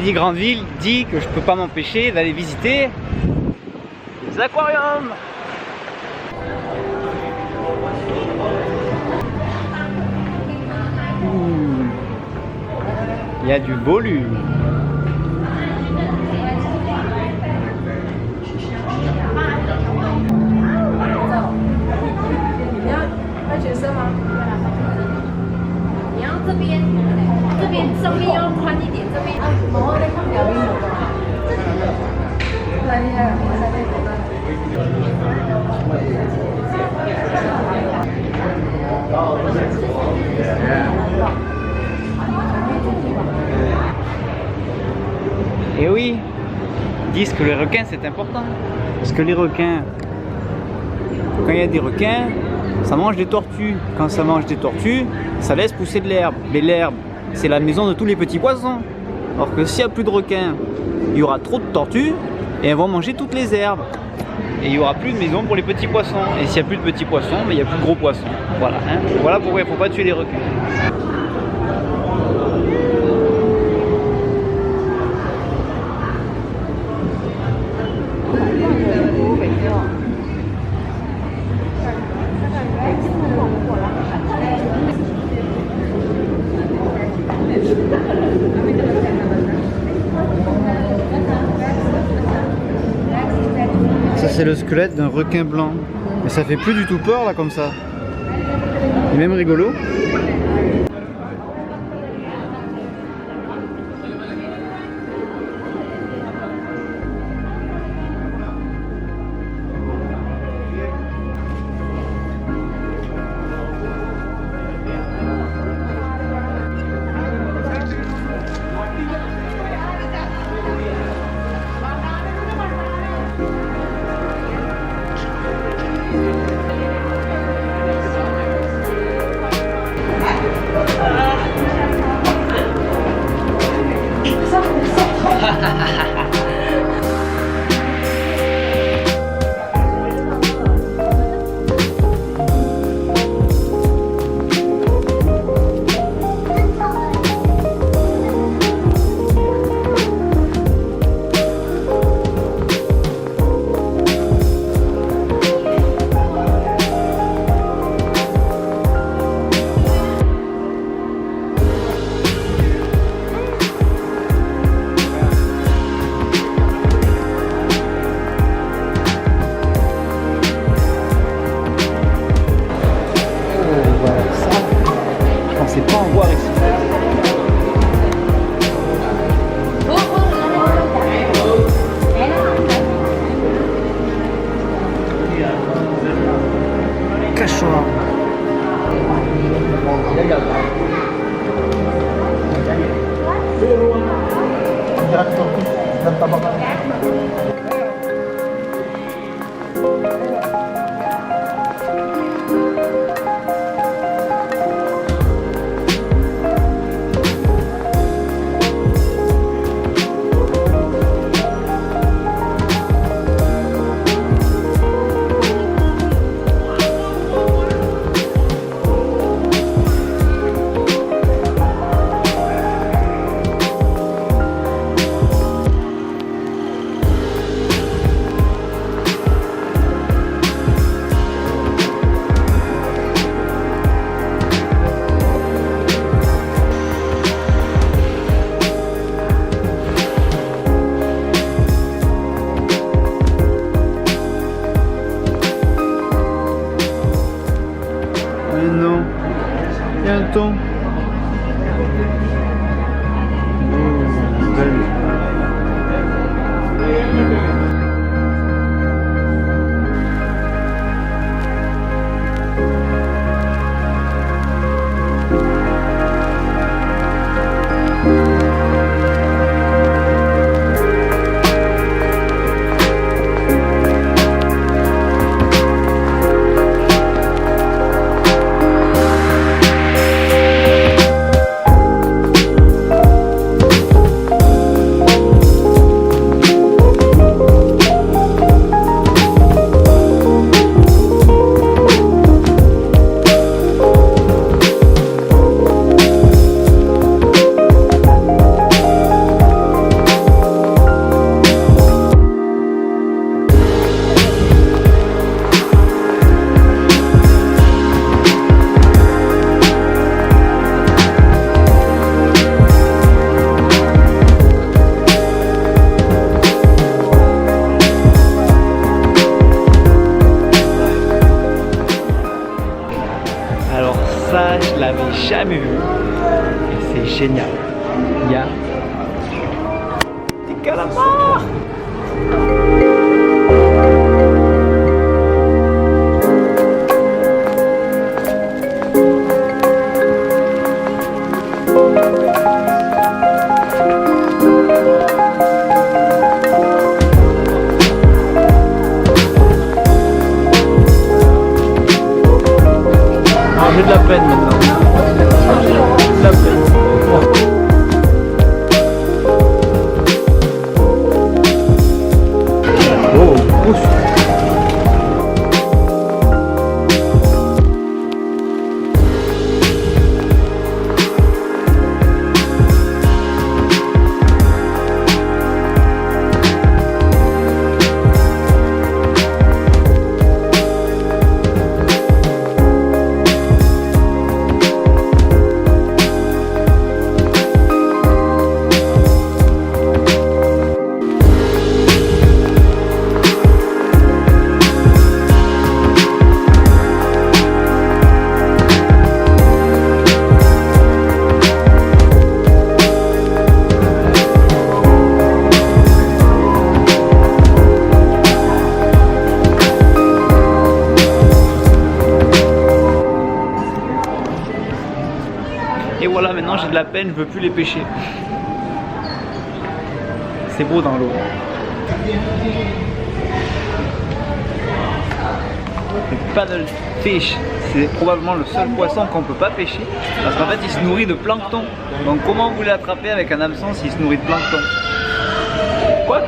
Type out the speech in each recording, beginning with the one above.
dit grande ville dit que je peux pas m'empêcher d'aller visiter les aquariums. Il y a du volume. Et oui, ils disent que les requins c'est important. Parce que les requins, quand il y a des requins, ça mange des tortues. Quand ça mange des tortues, ça laisse pousser de l'herbe. Mais l'herbe, c'est la maison de tous les petits poissons. Alors que s'il n'y a plus de requins, il y aura trop de tortues et elles vont manger toutes les herbes. Et il n'y aura plus de maison pour les petits poissons. Et s'il n'y a plus de petits poissons, mais il n'y a plus de gros poissons. Voilà, hein. Voilà pourquoi il ne faut pas tuer les requins. Ça c'est le squelette d'un requin blanc. Mais ça fait plus du tout peur là comme ça. Et même rigolo. génial. Il y a des calamars. J'ai de la peine maintenant. De la peine. Oh, pousse. Et voilà, maintenant j'ai de la peine, je veux plus les pêcher. C'est beau dans l'eau. Le paddlefish, c'est probablement le seul poisson qu'on peut pas pêcher parce qu'en fait il se nourrit de plancton. Donc comment vous l'attrapez avec un hameçon s'il se nourrit de plancton? Quoi?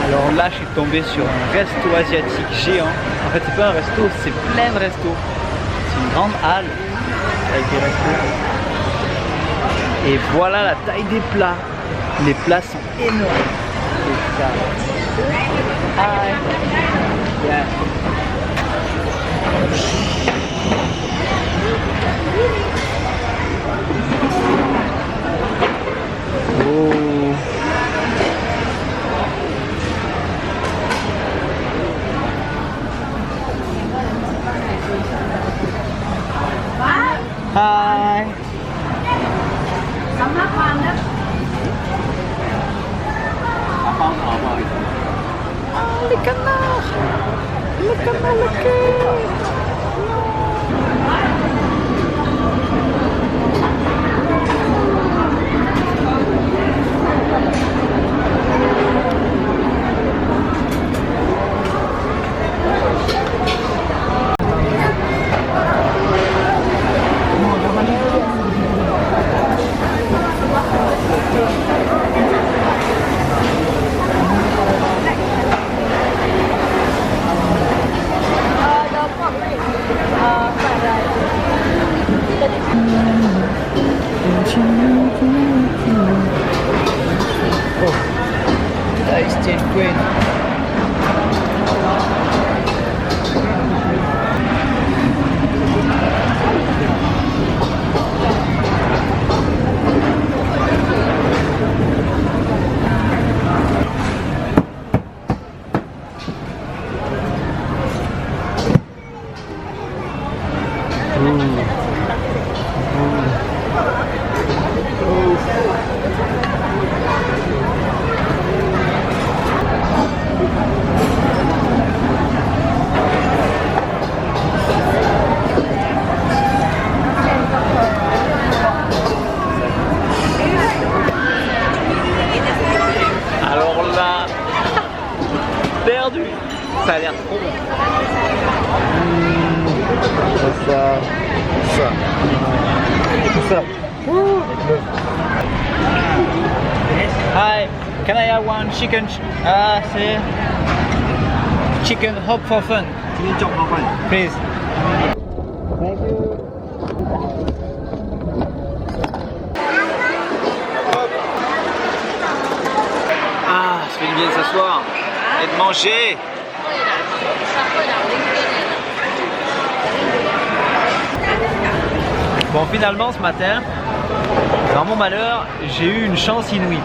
Alors là, je suis tombé sur un resto asiatique géant. En fait, c'est pas un resto, c'est plein de restos. C'est une grande halle avec des restos. Et voilà la taille des plats. Les plats sont énormes. C'est ça. Hi. Yeah. Oh. Hi. Oh, les canards. Les canards, le cœur. perdu. Ça a l'air trop bon. Ça. Hi, can I have one chicken? C'est chicken hop for fun. Please. Thank you. Ah, ça fait du bien de s'asseoir et de manger. Bon, finalement ce matin, dans mon malheur, j'ai eu une chance inouïe.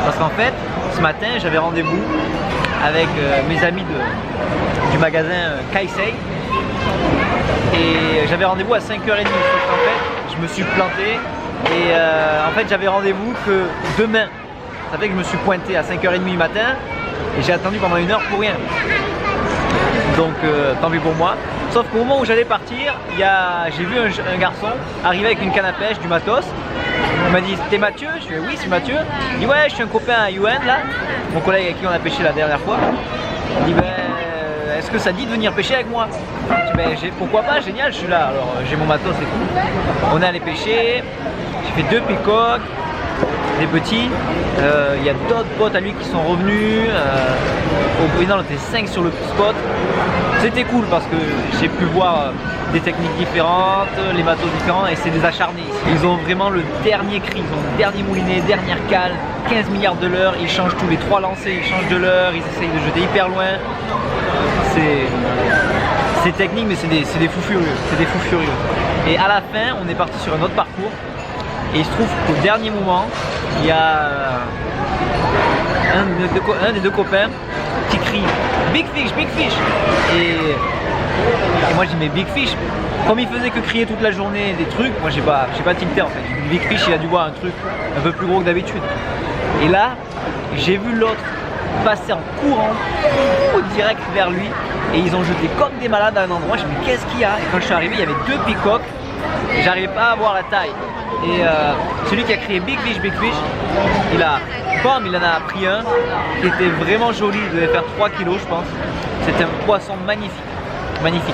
Parce qu'en fait, ce matin, j'avais rendez-vous avec mes amis du magasin Kaisei. Et j'avais rendez-vous à 5h30. En fait, je me suis planté. Et en fait, j'avais rendez-vous que demain. Ça fait que je me suis pointé à 5h30 du matin. Et j'ai attendu pendant 1 heure pour rien. Donc tant pis pour moi. Sauf qu'au moment où j'allais partir, j'ai vu un garçon arriver avec une canne à pêche, du matos. Il m'a dit, t'es Mathieu? Je fais oui, c'est Mathieu. Il dit ouais, je suis un copain à Yuen là, mon collègue avec qui on a pêché la dernière fois. Il dit ben, est-ce que ça dit de venir pêcher avec moi? Je dis ben, pourquoi pas, génial, je suis là. Alors j'ai mon matos et tout. On est allé pêcher, j'ai fait 2 peacocks, des petits. Il y a d'autres potes à lui qui sont revenus. Au final, on était 5 sur le spot. C'était cool parce que j'ai pu voir des techniques différentes, les matos différents et c'est des acharnés. Ils ont vraiment le dernier cri, ils ont le dernier moulinet, dernière cale, 15 milliards de l'heure, ils changent tous les 3 lancers, ils changent de l'heure, ils essayent de jeter hyper loin. C'est technique mais c'est des fous furieux, c'est des fous furieux. Et à la fin, on est parti sur un autre parcours et il se trouve qu'au dernier moment, il y a un des deux copains qui crie Big Fish, Big Fish et moi je dis mais Big Fish, comme il faisait que crier toute la journée des trucs, moi j'ai pas tilté en fait. Big Fish il a dû voir un truc un peu plus gros que d'habitude. Et là j'ai vu l'autre passer en courant au direct vers lui et ils ont jeté comme des malades à un endroit. Je me dis mais qu'est-ce qu'il y a? Et quand je suis arrivé il y avait 2 peacocks et j'arrivais pas à voir la taille. Et celui qui a crié Big Fish, il en a pris un qui était vraiment joli, il devait faire 3 kilos je pense. C'était un poisson magnifique, magnifique.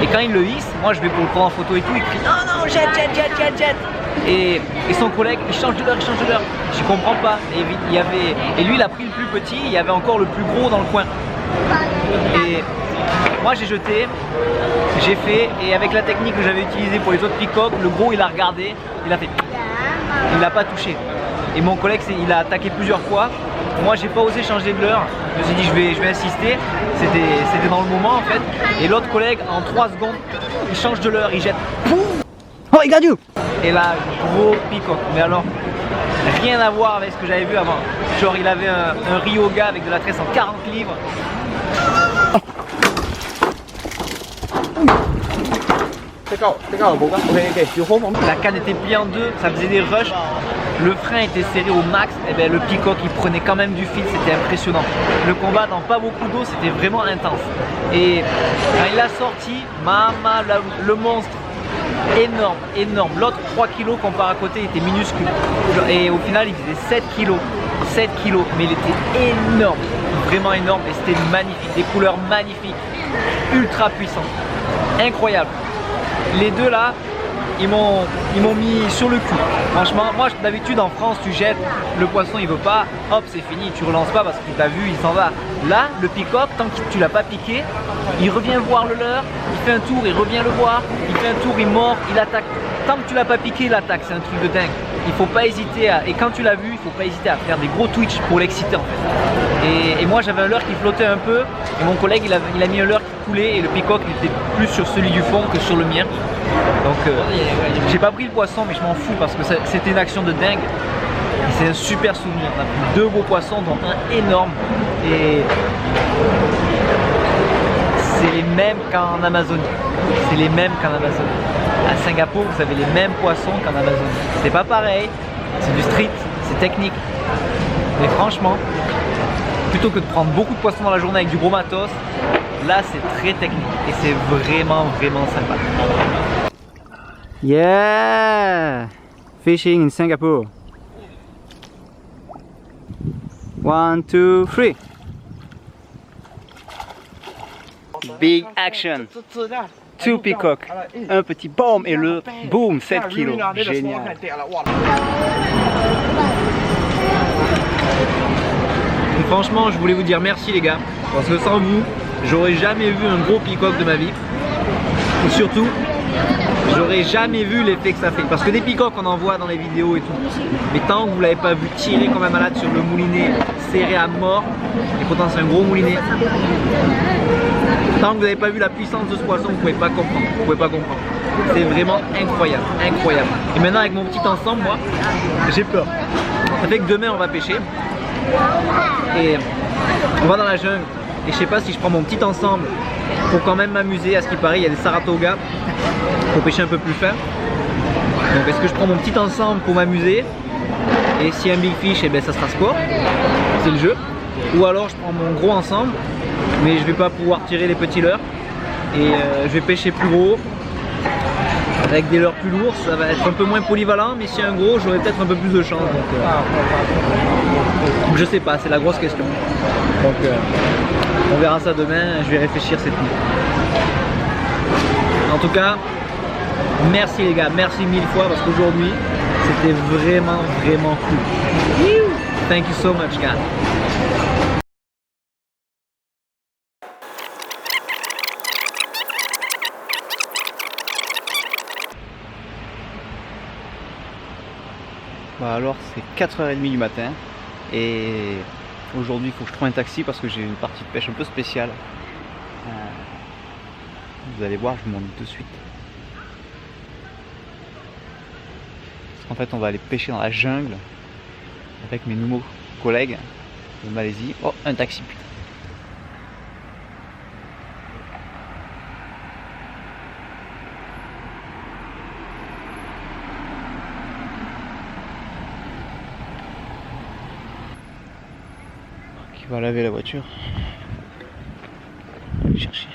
Et quand il le hisse, moi je vais pour le prendre en photo et tout, il crie non non jette. Et son collègue il change de l'heure, je comprends pas. Et lui il a pris le plus petit, il y avait encore le plus gros dans le coin. Et moi j'ai jeté, j'ai fait, et avec la technique que j'avais utilisée pour les autres peacocks, le gros il a regardé, il a fait, il l'a pas touché. Et mon collègue il a attaqué plusieurs fois. Moi j'ai pas osé changer de l'heure, je me suis dit je vais insister, c'était dans le moment en fait. Et l'autre collègue en 3 secondes, il change de l'heure, il jette. Oh il got you. Et là gros peacock, mais alors rien à voir avec ce que j'avais vu avant. Genre il avait un Ryoga avec de la tresse en 40 livres. La canne était pliée en 2, ça faisait des rushs, le frein était serré au max, et bien le peacock il prenait quand même du fil, c'était impressionnant. Le combat dans pas beaucoup d'eau, c'était vraiment intense. Et quand il a sorti, maman, le monstre, énorme. L'autre 3 kilos comparé à côté, il était minuscule. Et au final, il faisait 7 kilos, mais il était énorme, vraiment énorme et c'était magnifique, des couleurs magnifiques, ultra puissants, incroyable. Les deux là, ils m'ont mis sur le cul. Franchement, moi d'habitude en France, tu jettes, le poisson il veut pas, hop c'est fini, tu relances pas parce qu'il t'a vu, il s'en va. Là, le peacock, tant que tu l'as pas piqué, il revient voir le leurre, il fait un tour, il revient le voir, il fait un tour, il mord, il attaque. Tant que tu l'as pas piqué, il attaque, c'est un truc de dingue. Il faut pas hésiter et quand tu l'as vu, il faut pas hésiter à faire des gros twitch pour l'exciter en fait. Et moi j'avais un leurre qui flottait un peu et mon collègue il a mis un leurre qui coulait et le peacock il était plus sur celui du fond que sur le mien. Donc j'ai pas pris le poisson mais je m'en fous parce que c'était une action de dingue. Et c'est un super souvenir. On a pris 2 beaux poissons dont un énorme et c'est les mêmes qu'en Amazonie. C'est les mêmes qu'en Amazonie. À Singapour, vous avez les mêmes poissons qu'en Amazonie. C'est pas pareil, c'est du street, c'est technique. Mais franchement, plutôt que de prendre beaucoup de poissons dans la journée avec du gros matos, là c'est très technique et c'est vraiment sympa. Yeah! Fishing in Singapore. 1, 2, 3. Big action. 2 peacocks. Un petit boom et le boom, 7 kilos. Génial. Et franchement, je voulais vous dire merci les gars. Parce que sans vous, j'aurais jamais vu un gros peacock de ma vie. Et surtout, j'aurais jamais vu l'effet que ça fait. Parce que des peacocks on en voit dans les vidéos et tout. Mais tant que vous l'avez pas vu tirer comme un malade sur le moulinet, serré à mort, et pourtant c'est un gros moulinet. Tant que vous n'avez pas vu la puissance de ce poisson, vous pouvez pas comprendre. Vous pouvez pas comprendre. C'est vraiment incroyable, incroyable. Et maintenant avec mon petit ensemble, moi, j'ai peur. Ça fait que demain on va pêcher. Et on va dans la jungle. Et je sais pas si je prends mon petit ensemble pour quand même m'amuser. À ce qui paraît, il y a des Saratoga pour pêcher un peu plus fin. Donc est-ce que je prends mon petit ensemble pour m'amuser? Et si un big fish, eh ben, ça sera score. C'est le jeu. Ou alors je prends mon gros ensemble, mais je vais pas pouvoir tirer les petits leurres. Et je vais pêcher plus gros. Avec des leurres plus lourds, ça va être un peu moins polyvalent, mais si un gros, j'aurai peut-être un peu plus de chance. Donc je sais pas, c'est la grosse question. Donc on verra ça demain, je vais réfléchir cette nuit. En tout cas, merci les gars, merci 1000 fois parce qu'aujourd'hui, c'était vraiment cool. Thank you so much guys. Bah alors c'est 4h30 du matin et aujourd'hui il faut que je trouve un taxi parce que j'ai une partie de pêche un peu spéciale. Vous allez voir, je vous montre tout de suite. Parce qu'en fait on va aller pêcher dans la jungle avec mes nouveaux collègues de Malaisie. Oh, un taxi putain. On va laver la voiture. On va aller chercher.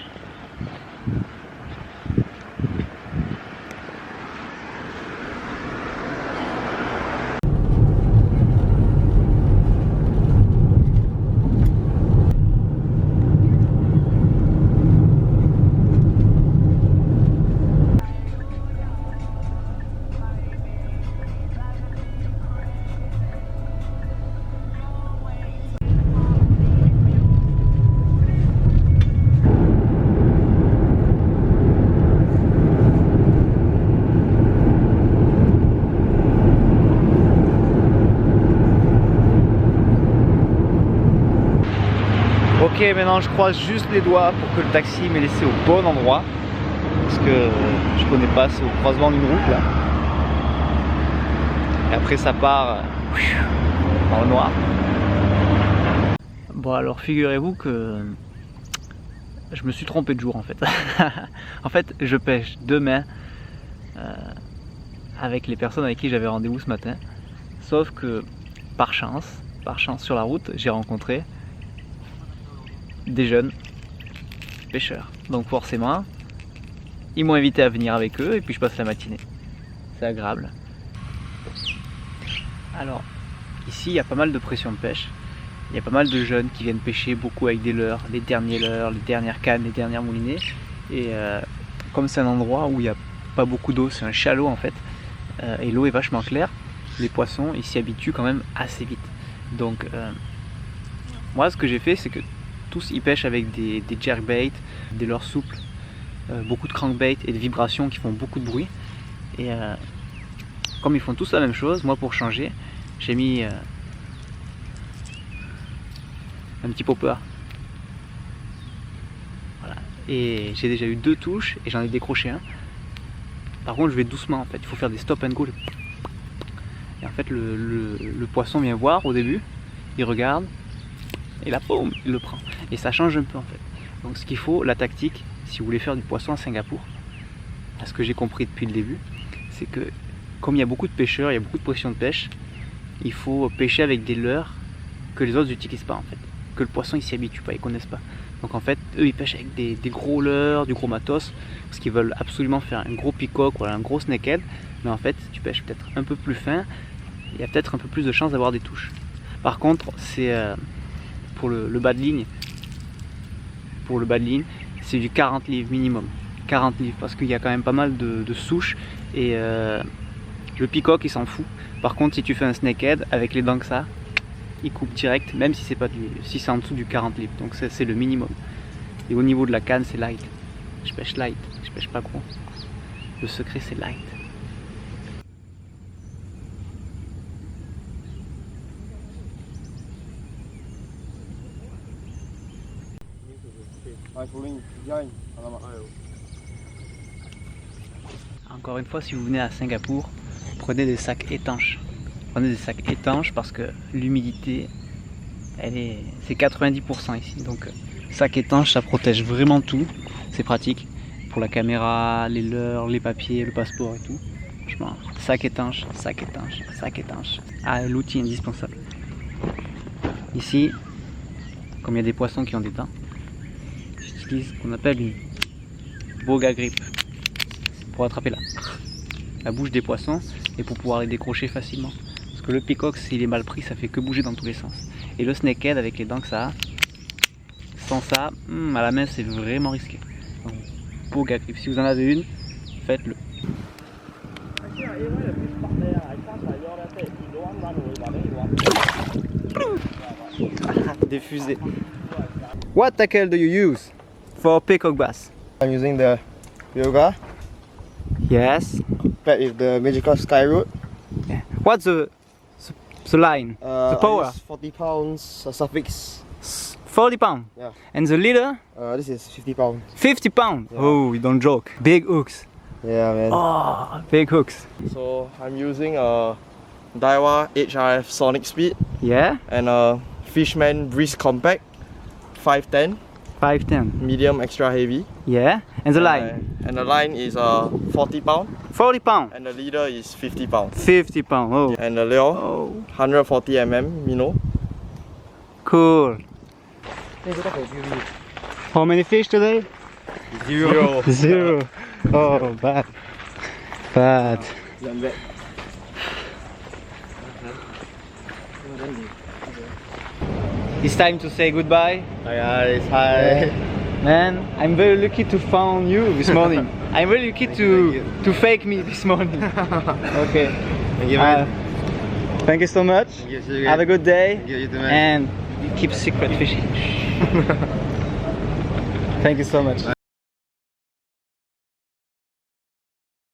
Ok, maintenant je croise juste les doigts pour que le taxi m'ait laissé au bon endroit. Parce que je connais pas, c'est au croisement d'une route là. Et après ça part dans le noir. Bon alors figurez-vous que je me suis trompé de jour en fait. En fait je pêche demain avec les personnes avec qui j'avais rendez-vous ce matin. Sauf que par chance sur la route j'ai rencontré des jeunes pêcheurs. Donc forcément, ils m'ont invité à venir avec eux et puis je passe la matinée. C'est agréable. Alors, ici il y a pas mal de pression de pêche. Il y a pas mal de jeunes qui viennent pêcher beaucoup avec des leurres, les dernières cannes, les dernières moulinets. Et comme c'est un endroit où il n'y a pas beaucoup d'eau, c'est un chalot en fait, et l'eau est vachement claire, les poissons ils s'y habituent quand même assez vite. Donc moi ce que j'ai fait c'est que tous ils pêchent avec des jerkbaits, des leurres souples, beaucoup de crankbait et de vibrations qui font beaucoup de bruit. Et comme ils font tous la même chose, moi pour changer, j'ai mis un petit popper. Voilà. Et j'ai déjà eu 2 touches et j'en ai décroché un. Par contre je vais doucement en fait, il faut faire des stop and go. Et en fait le poisson vient voir au début, il regarde, et là boum, il le prend. Et ça change un peu en fait. Donc ce qu'il faut, la tactique, si vous voulez faire du poisson à Singapour, à ce que j'ai compris depuis le début, c'est que comme il y a beaucoup de pêcheurs, il y a beaucoup de pression de pêche, il faut pêcher avec des leurres que les autres n'utilisent pas en fait. Que le poisson il s'y habitue pas, ils connaissent pas. Donc en fait, eux ils pêchent avec des gros leurres, du gros matos, parce qu'ils veulent absolument faire un gros peacock ou un gros snakehead. Mais en fait, si tu pêches peut-être un peu plus fin, il y a peut-être un peu plus de chances d'avoir des touches. Par contre, c'est pour le bas de ligne. Pour le bas de ligne, c'est du 40 livres minimum. 40 livres parce qu'il y a quand même pas mal de souches et le peacock il s'en fout. Par contre si tu fais un snakehead avec les dents que ça, il coupe direct même si c'est pas si c'est en dessous du 40 livres. Donc c'est le minimum. Et au niveau de la canne c'est light. Je pêche light, je pêche pas gros. Le secret c'est light. Encore une fois, si vous venez à Singapour, prenez des sacs étanches. Prenez des sacs étanches parce que l'humidité, c'est 90% ici. Donc sac étanche, ça protège vraiment tout. C'est pratique pour la caméra, les leurres, les papiers, le passeport et tout. Franchement, sac étanche, sac étanche, sac étanche. Ah, l'outil indispensable. Ici, comme il y a des poissons qui ont des dents, j'utilise ce qu'on appelle une boga grip pour attraper la bouche des poissons et pour pouvoir les décrocher facilement. Parce que le peacock, s'il est mal pris, ça fait que bouger dans tous les sens. Et le snakehead, avec les dents que ça a, sans ça, à la main, c'est vraiment risqué. Donc, boga grip, si vous en avez une, faites-le. Des fusées. What tackle do you use for peacock bass? I'm using the Yoga Yes. paired with the Magical Sky Root. Yeah. What's the line? The power? I use 40 pounds suffix. 40 pounds. Yeah. And the leader? This is 50 pounds. 50 pounds. Yeah. Oh, you don't joke. Big hooks. Yeah, man. Oh, big hooks. So I'm using a Daiwa HRF Sonic Speed Yeah. and a Fishman Breeze Compact 510 510. medium extra heavy. Yeah. And the line? And the line is 40 pounds 40 pounds. and the leader is 50 pounds. 50 pounds. Oh. And the lure Oh. 140 mm minnow. Cool. How many fish today? Zero. Zero. Oh, bad. Bad. It's time to say goodbye. Hi guys, hi. Man, I'm very lucky to find you this morning. I'm very lucky to fake me this morning. Okay. Thank you, man. Thank you so much. Thank you, Have a good day. Thank you too, man. And keep secret fishing. Thank you so much.